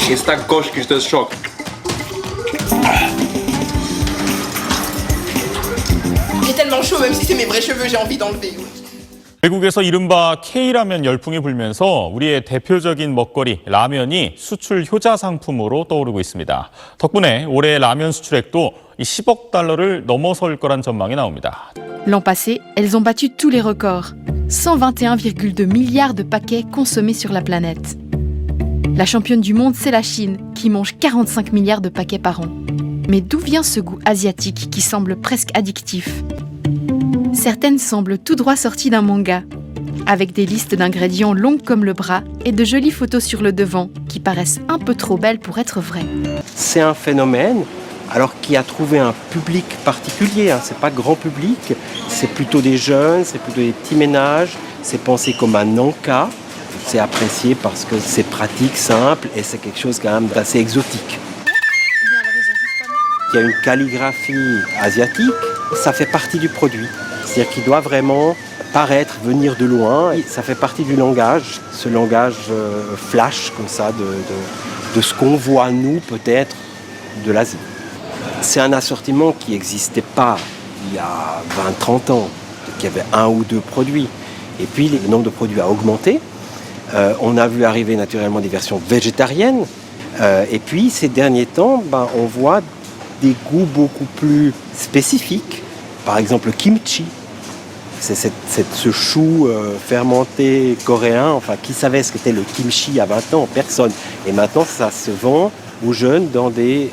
Jest tak gorzki, że to jest szok. J'ai tellement chaud, même si c'est mes vrais cheveux, j'ai envie d'enlever. 외국에서 이른바 K라면 열풍이 불면서 우리의 대표적인 먹거리 라면이 수출 효자 상품으로 떠오르고 있습니다. 덕분에 올해 라면 수출액도 10억 달러를 넘어설 거란 전망이 나옵니다. L'an passé, elles ont battu tous les records. 121,2 milliards de paquets consommés sur la planète. La championne du monde, c'est la Chine, qui mange 45 milliards de paquets par an. Mais d'où vient ce goût asiatique qui semble presque addictif ? Certaines semblent tout droit sorties d'un manga, avec des listes d'ingrédients longues comme le bras et de jolies photos sur le devant, qui paraissent un peu trop belles pour être vraies. C'est un phénomène alors qui a trouvé un public particulier, hein. C'est pas grand public, c'est plutôt des jeunes, c'est plutôt des petits ménages, c'est pensé comme un encas, c'est apprécié parce que c'est pratique, simple et c'est quelque chose quand même d'assez exotique. Il y a une calligraphie asiatique, ça fait partie du produit, c'est-à-dire qu'il doit vraiment paraître, venir de loin, ça fait partie du langage, ce langage flash comme ça de ce qu'on voit nous peut-être de l'Asie. C'est un assortiment qui n'existait pas il y a 20-30 ans. Il y avait un ou deux produits. Et puis le nombre de produits a augmenté. On a vu arriver naturellement des versions végétariennes. Et puis ces derniers temps, on voit des goûts beaucoup plus spécifiques. Par exemple le kimchi. C'est ce chou fermenté coréen. Enfin, qui savait ce qu'était le kimchi il y a 20 ans? Personne. Et maintenant, ça se vend aux jeunes dans des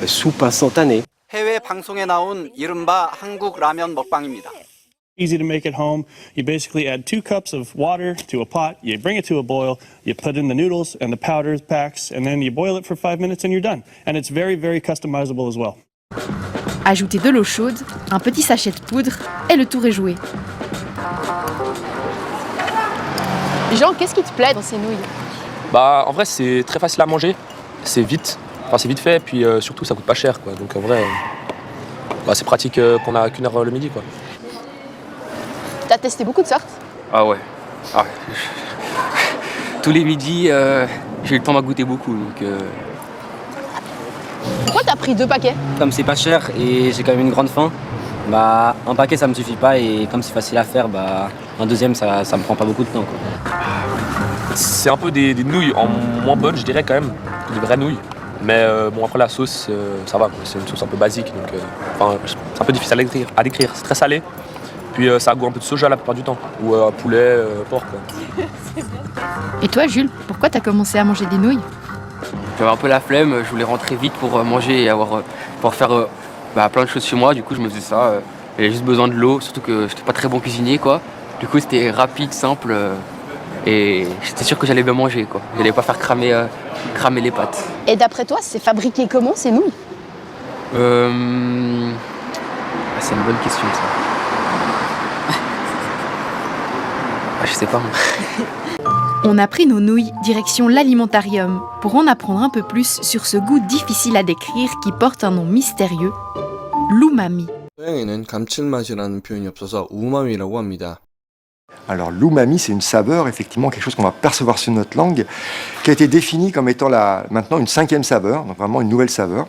soupe instantanée. 해외 방송에 나온 이른바 한국 라면 먹방입니다. Easy to make at home. You basically add 2 cups of water to a pot, you bring it to a boil, you put in the noodles and the powder packs, and then you boil it for 5 minutes and you're done. And it's very, very customizable as well. Ajoutez de l'eau chaude, un petit sachet de poudre et le tour est joué. Jean, qu'est-ce qui te plaît dans ces nouilles ? En vrai, c'est très facile à manger, c'est vite. Enfin, c'est vite fait, puis surtout ça coûte pas cher, quoi. Donc en vrai, c'est pratique qu'on a qu'une heure le midi, quoi. T'as testé beaucoup de sortes ? Ah ouais. Tous les midis, j'ai eu le temps d'en goûter beaucoup. Donc, Pourquoi t'as pris 2 paquets ? comme c'est pas cher et j'ai quand même une grande faim, un paquet ça me suffit pas et comme c'est facile à faire, un deuxième ça me prend pas beaucoup de temps, quoi. C'est un peu des nouilles en moins bonnes, je dirais quand même, que des vraies nouilles. Mais après la sauce, ça va, quoi. C'est une sauce un peu basique, donc c'est un peu difficile à décrire. C'est très salé, puis ça a goût un peu de soja la plupart du temps, ou poulet, porc, quoi. Et toi, Jules, pourquoi t'as commencé à manger des nouilles ? J'avais un peu la flemme, je voulais rentrer vite pour manger et pour faire plein de choses chez moi. Du coup je me faisais ça, j'avais juste besoin de l'eau, surtout que j'étais pas très bon cuisinier, quoi. Du coup c'était rapide, simple et j'étais sûr que j'allais bien manger, quoi. J'allais pas faire cramer les pâtes. Et d'après toi, c'est fabriqué comment ces nouilles ? C'est une bonne question, ça. Je sais pas. On a pris nos nouilles direction l'alimentarium pour en apprendre un peu plus sur ce goût difficile à décrire qui porte un nom mystérieux, l'umami. 서양에는 감칠맛이라는 표현이 없어서 우마미라고 합니다. Alors l'umami, c'est une saveur, effectivement, quelque chose qu'on va percevoir sur notre langue, qui a été définie comme étant maintenant une 5e saveur, donc vraiment une nouvelle saveur.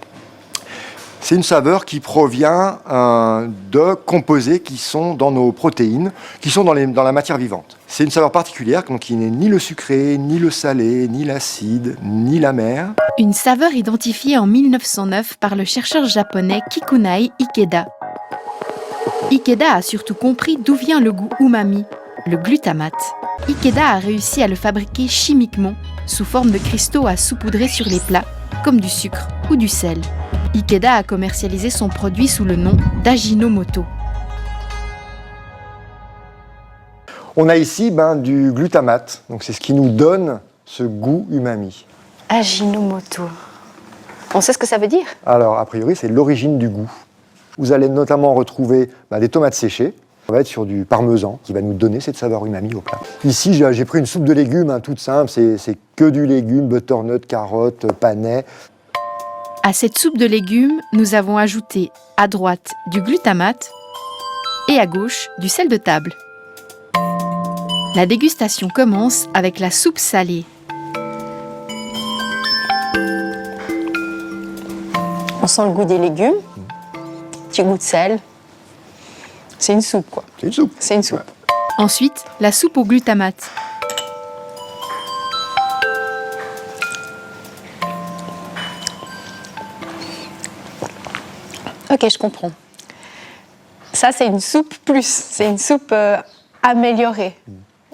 C'est une saveur qui provient de composés qui sont dans nos protéines, qui sont dans la matière vivante. C'est une saveur particulière, donc qui n'est ni le sucré, ni le salé, ni l'acide, ni l'amer. Une saveur identifiée en 1909 par le chercheur japonais Kikunai Ikeda. Ikeda a surtout compris d'où vient le goût umami, le glutamate. Ikeda a réussi à le fabriquer chimiquement, sous forme de cristaux à saupoudrer sur les plats, comme du sucre ou du sel. Ikeda a commercialisé son produit sous le nom d'Ajinomoto. On a ici du glutamate, donc c'est ce qui nous donne ce goût umami. Ajinomoto. On sait ce que ça veut dire ? Alors, a priori, c'est l'origine du goût. Vous allez notamment retrouver des tomates séchées. On va être sur du parmesan qui va nous donner cette saveur umami au plat. Ici, j'ai pris une soupe de légumes toute simple, c'est que du légume, butternut, carottes, panais. À cette soupe de légumes, nous avons ajouté à droite du glutamate et à gauche du sel de table. La dégustation commence avec la soupe salée. On sent le goût des légumes, petit goût de sel. C'est une soupe, quoi. C'est une soupe. C'est une soupe. Ouais. Ensuite, la soupe au glutamate. Ok, je comprends. Ça, c'est une soupe plus. C'est une soupe améliorée.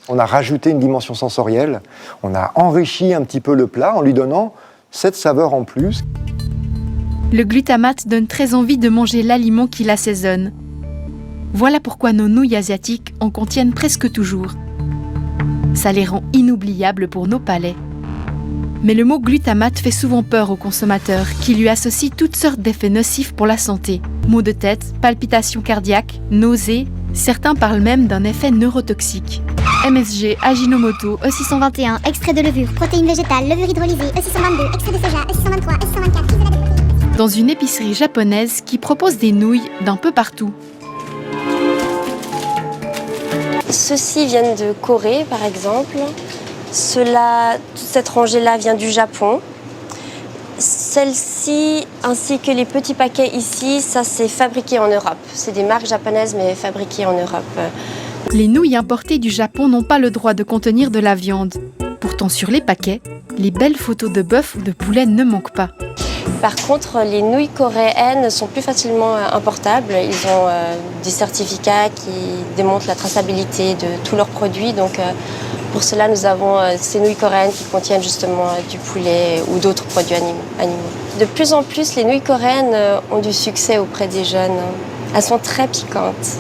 On a rajouté une dimension sensorielle, on a enrichi un petit peu le plat en lui donnant cette saveur en plus. Le glutamate donne très envie de manger l'aliment qui l'assaisonne. Voilà pourquoi nos nouilles asiatiques en contiennent presque toujours. Ça les rend inoubliables pour nos palais. Mais le mot glutamate fait souvent peur aux consommateurs qui lui associent toutes sortes d'effets nocifs pour la santé. Maux de tête, palpitations cardiaques, nausées, certains parlent même d'un effet neurotoxique. MSG, Ajinomoto, E621, extrait de levure, protéines végétales, levure hydrolysée, E622, extrait de soja, E623, E624, isolat de protéines. Dans une épicerie japonaise qui propose des nouilles d'un peu partout. Ceux-ci viennent de Corée, par exemple. Toute cette rangée-là vient du Japon. Celle-ci, ainsi que les petits paquets ici, ça c'est fabriqué en Europe. C'est des marques japonaises, mais fabriquées en Europe. Les nouilles importées du Japon n'ont pas le droit de contenir de la viande. Pourtant, sur les paquets, les belles photos de bœuf ou de poulet ne manquent pas. Par contre, les nouilles coréennes sont plus facilement importables. Ils ont des certificats qui démontrent la traçabilité de tous leurs produits. Donc, pour cela, nous avons ces nouilles coréennes qui contiennent justement du poulet ou d'autres produits animaux. De plus en plus, les nouilles coréennes ont du succès auprès des jeunes. Elles sont très piquantes.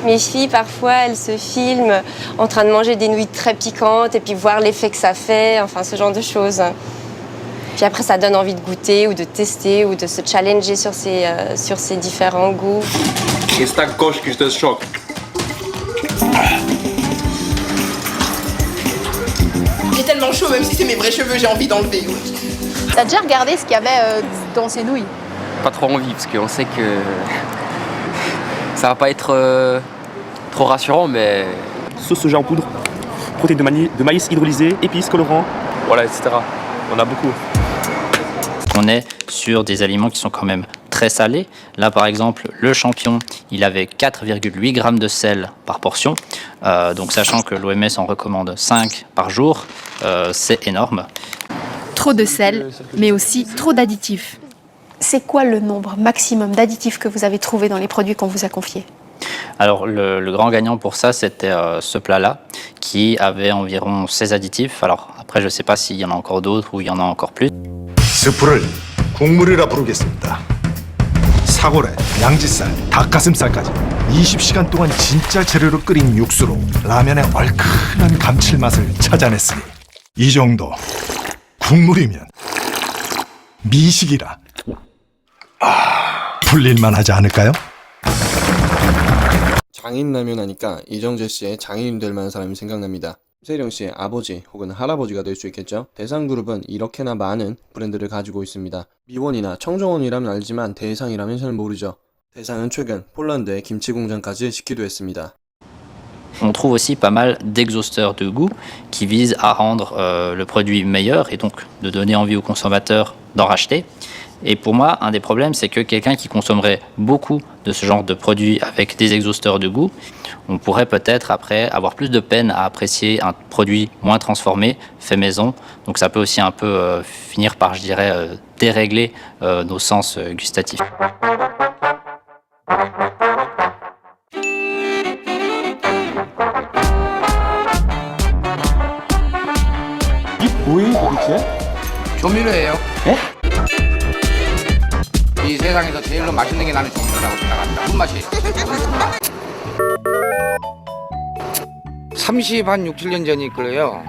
Mes filles, parfois, elles se filment en train de manger des nouilles très piquantes et puis voir l'effet que ça fait, enfin ce genre de choses. Puis après, ça donne envie de goûter ou de tester ou de se challenger sur ces différents goûts. C'est un coche qui te choque. J'ai tellement chaud, même si c'est mes vrais cheveux, j'ai envie d'enlever. T'as déjà regardé ce qu'il y avait dans ces nouilles? Pas trop envie, parce qu'on sait que ça va pas être trop rassurant, mais... Sauce soja en poudre, protéines de maïs hydrolysé, épices, colorants, voilà, etc. On a beaucoup. On est sur des aliments qui sont quand même très salés. Là, par exemple, le champion, il avait 4,8 grammes de sel par portion. Donc, sachant que l'OMS en recommande 5 par jour, c'est énorme. Trop de sel, mais aussi trop d'additifs. C'est quoi le nombre maximum d'additifs que vous avez trouvé dans les produits qu'on vous a confiés? Alors, le grand gagnant pour ça, c'était ce plat-là, qui avait environ 16 additifs. Alors, après, je ne sais pas s'il y en a encore d'autres ou il y en a encore plus. 스프를 국물이라 부르겠습니다. 사골에 양지살, 닭가슴살까지 20시간 동안 진짜 재료로 끓인 육수로 라면의 얼큰한 감칠맛을 찾아냈으니 이 정도 국물이면 미식이라 불릴만 하지 않을까요? 장인 라면 하니까 이정재 씨의 장인이 될 만한 사람이 생각납니다. 세령 씨의 아버지 혹은 할아버지가 될 수 있겠죠. 대상그룹은 이렇게나 많은 브랜드를 가지고 있습니다. 미원이나 청정원이라면 알지만 대상이라면 잘 모르죠. 대상은 최근 폴란드에 김치 공장까지 짓기도 했습니다. On trouve aussi pas mal d'exhausteurs de goût qui visent à rendre le produit meilleur et donc de donner envie aux consommateurs d'en racheter. Et pour moi, un des problèmes, c'est que quelqu'un qui consommerait beaucoup de ce genre de produits avec des exhausteurs de goût, on pourrait peut-être après avoir plus de peine à apprécier un produit moins transformé, fait maison. Donc ça peut aussi un peu finir par, je dirais, dérégler nos sens gustatifs. 뭐예요 도대체? 조미료예요. 네? 이 세상에서 제일로 맛있는 게 나는 조미료라고 생각합니다. 손맛이. 30한 6, 7년 전일 거예요.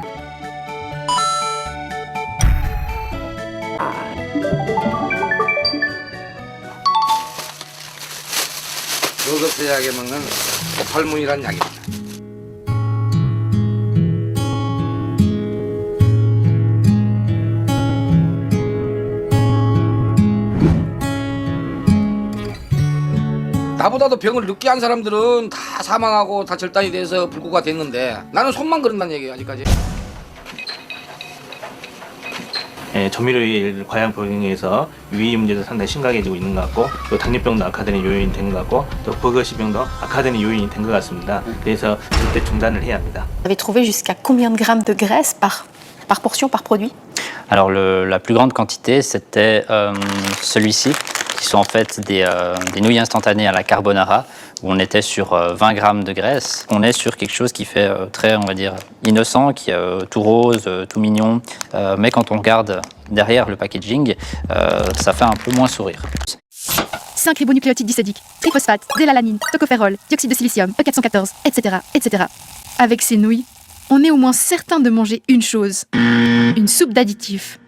요섭제약에 먹는 오팔문이라는 약입니다. 나보다도 병을 늦게 한 사람들은 다 사망하고 다 절단이 돼서 불구가 됐는데 나는 손만 그런다는 얘기예요. 아직까지. 조미료를 과양 복용해서 유해 문제도 상당히 심각해지고 있는 것 같고 또 당뇨병도 악화되는 요인이 된 것 같고 또 버거시병도 악화되는 요인이 된 것 같습니다. 그래서 절대 중단을 해야 합니다. Vous avez trouvé jusqu'à combien de grammes de graisse par portion, par produit? Alors la plus grande quantité, c'était celui-ci, qui sont en fait des nouilles instantanées à la carbonara, où on était sur 20 grammes de graisse. On est sur quelque chose qui fait très, on va dire, innocent, qui est tout rose, tout mignon, mais quand on regarde derrière le packaging, ça fait un peu moins sourire. 5 ribonucléotides disédiques, triphosphate, délalanine, tocopherol, dioxyde de silicium, E414, etc., etc. Avec ces nouilles, on est au moins certain de manger une chose, une soupe d'additifs.